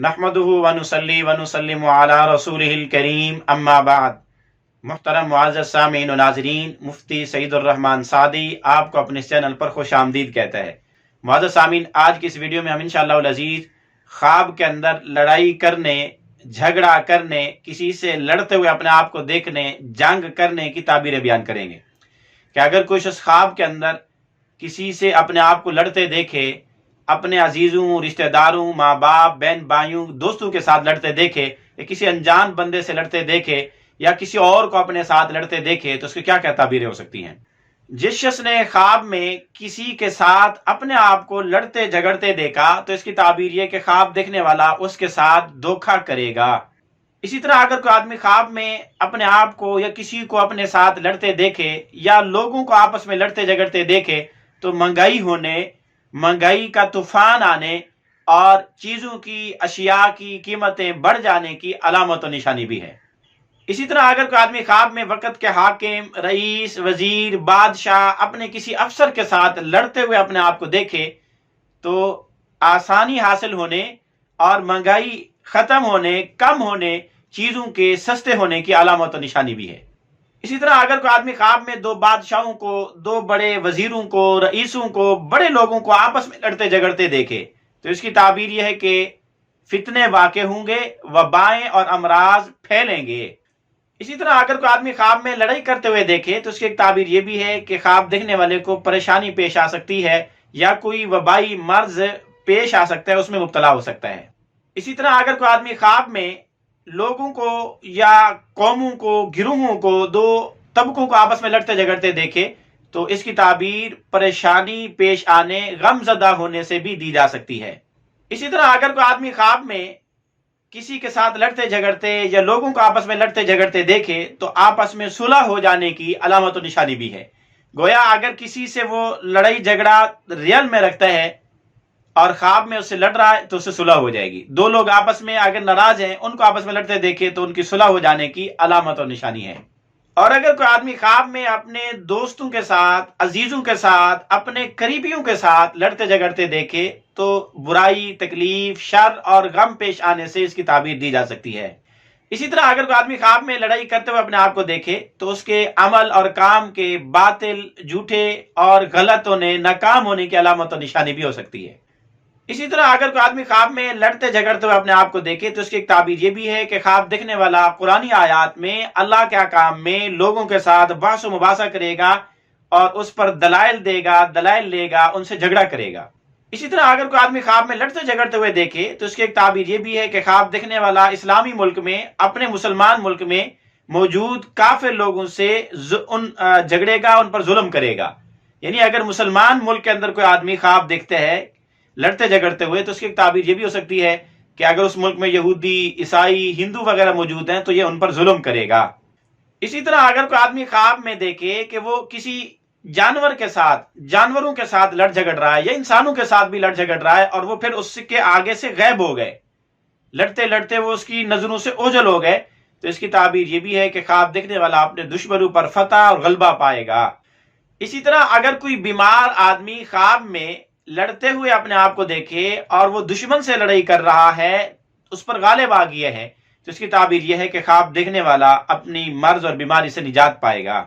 نحمدہ ونصلی ونسلم علی رسولہ الکریم اما بعد۔ محترم معزز سامعین و ناظرین، مفتی سعید الرحمن سعدی آپ کو اپنے چینل پر خوش آمدید کہتا ہے۔ معزز سامعین، آج کی اس ویڈیو میں ہم انشاءاللہ العزیز خواب کے اندر لڑائی کرنے، جھگڑا کرنے، کسی سے لڑتے ہوئے اپنے آپ کو دیکھنے، جنگ کرنے کی تعبیریں بیان کریں گے کہ اگر کوئی شخص خواب کے اندر کسی سے اپنے آپ کو لڑتے دیکھے، اپنے عزیزوں، رشتہ داروں، ماں باپ، بہن بھائیوں، دوستوں کے ساتھ لڑتے دیکھے، یا کسی انجان بندے سے لڑتے دیکھے، یا کسی اور کو اپنے ساتھ لڑتے دیکھے، تو اس کی کیا کیا تعبیریں ہو سکتی ہیں؟ جس شخص نے خواب میں کسی کے ساتھ اپنے آپ کو لڑتے جھگڑتے دیکھا تو اس کی تعبیر یہ کہ خواب دیکھنے والا اس کے ساتھ دھوکہ کرے گا۔ اسی طرح اگر کوئی آدمی خواب میں اپنے آپ کو یا کسی کو اپنے ساتھ لڑتے دیکھے یا لوگوں کو آپس میں لڑتے جھگڑتے دیکھے تو مہنگائی ہونے، مہنگائی کا طوفان آنے اور چیزوں کی، اشیاء کی قیمتیں بڑھ جانے کی علامت و نشانی بھی ہے۔ اسی طرح اگر کوئی آدمی خواب میں وقت کے حاکم، رئیس، وزیر، بادشاہ اپنے کسی افسر کے ساتھ لڑتے ہوئے اپنے آپ کو دیکھے تو آسانی حاصل ہونے اور مہنگائی ختم ہونے، کم ہونے، چیزوں کے سستے ہونے کی علامت و نشانی بھی ہے۔ اسی طرح اگر کوئی آدمی خواب میں دو بادشاہوں کو، دو بڑے وزیروں کو، رئیسوں کو، بڑے لوگوں کو آپس میں لڑتے جھگڑتے دیکھے تو اس کی تعبیر یہ ہے کہ فتنے واقع ہوں گے، وبائیں اور امراض پھیلیں گے۔ اسی طرح اگر کوئی آدمی خواب میں لڑائی کرتے ہوئے دیکھے تو اس کی ایک تعبیر یہ بھی ہے کہ خواب دیکھنے والے کو پریشانی پیش آ سکتی ہے یا کوئی وبائی مرض پیش آ سکتا ہے، اس میں مبتلا ہو سکتا ہے۔ اسی طرح اگر کوئی آدمی خواب میں لوگوں کو یا قوموں کو، گروہوں کو، دو طبقوں کو آپس میں لڑتے جھگڑتے دیکھے تو اس کی تعبیر پریشانی پیش آنے، غم زدہ ہونے سے بھی دی جا سکتی ہے۔ اسی طرح اگر کوئی آدمی خواب میں کسی کے ساتھ لڑتے جھگڑتے یا لوگوں کو آپس میں لڑتے جھگڑتے دیکھے تو آپس میں صلح ہو جانے کی علامت و نشانی بھی ہے۔ گویا اگر کسی سے وہ لڑائی جھگڑا ریئل میں رکھتا ہے اور خواب میں اس سے لڑ رہا ہے تو اس سے صلح ہو جائے گی۔ دو لوگ آپس میں اگر ناراض ہیں، ان کو آپس میں لڑتے دیکھے تو ان کی صلح ہو جانے کی علامت اور نشانی ہے۔ اور اگر کوئی آدمی خواب میں اپنے دوستوں کے ساتھ، عزیزوں کے ساتھ، اپنے قریبیوں کے ساتھ لڑتے جھگڑتے دیکھے تو برائی، تکلیف، شر اور غم پیش آنے سے اس کی تعبیر دی جا سکتی ہے۔ اسی طرح اگر کوئی آدمی خواب میں لڑائی کرتے ہوئے اپنے آپ کو دیکھے تو اس کے عمل اور کام کے باطل، جھوٹے اور غلط ہونے، ناکام ہونے کی علامت اور نشانی بھی ہو سکتی ہے۔ اسی طرح اگر کوئی آدمی خواب میں لڑتے جھگڑتے ہوئے اپنے آپ کو دیکھے تو اس کی ایک تعبیر یہ بھی ہے کہ خواب دیکھنے والا قرآنی آیات میں اللہ کے احکام میں لوگوں کے ساتھ بحث و مباحثہ کرے گا اور اس پر دلائل دے گا، دلائل لے گا، ان سے جھگڑا کرے گا۔ اسی طرح اگر کوئی آدمی خواب میں لڑتے جھگڑتے ہوئے دیکھے تو اس کی ایک تعبیر یہ بھی ہے کہ خواب دیکھنے والا اسلامی ملک میں، اپنے مسلمان ملک میں موجود کافر لوگوں سے جھگڑے گا، ان پر ظلم کرے گا۔ یعنی اگر مسلمان ملک کے اندر کوئی آدمی خواب دیکھتے ہے لڑتے جھگڑتے ہوئے تو اس کی ایک تعبیر یہ بھی ہو سکتی ہے کہ اگر اس ملک میں یہودی، عیسائی، ہندو وغیرہ موجود ہیں تو یہ ان پر ظلم کرے گا۔ اسی طرح اگر کوئی آدمی خواب میں دیکھے کہ وہ کسی جانور کے ساتھ، جانوروں کے ساتھ لڑ جھگڑ رہا ہے یا انسانوں کے ساتھ بھی لڑ جھگڑ رہا ہے اور وہ پھر اس کے آگے سے غائب ہو گئے، لڑتے لڑتے وہ اس کی نظروں سے اوجھل ہو گئے، تو اس کی تعبیر یہ بھی ہے کہ خواب دیکھنے والا اپنے دشمنوں پر فتح اور غلبہ پائے گا۔ اسی طرح اگر کوئی بیمار آدمی خواب میں لڑتے ہوئے اپنے آپ کو دیکھے اور وہ دشمن سے لڑائی کر رہا ہے، اس پر غالب آ گیا ہے، تو اس کی تعبیر یہ ہے کہ خواب دیکھنے والا اپنی مرض اور بیماری سے نجات پائے گا۔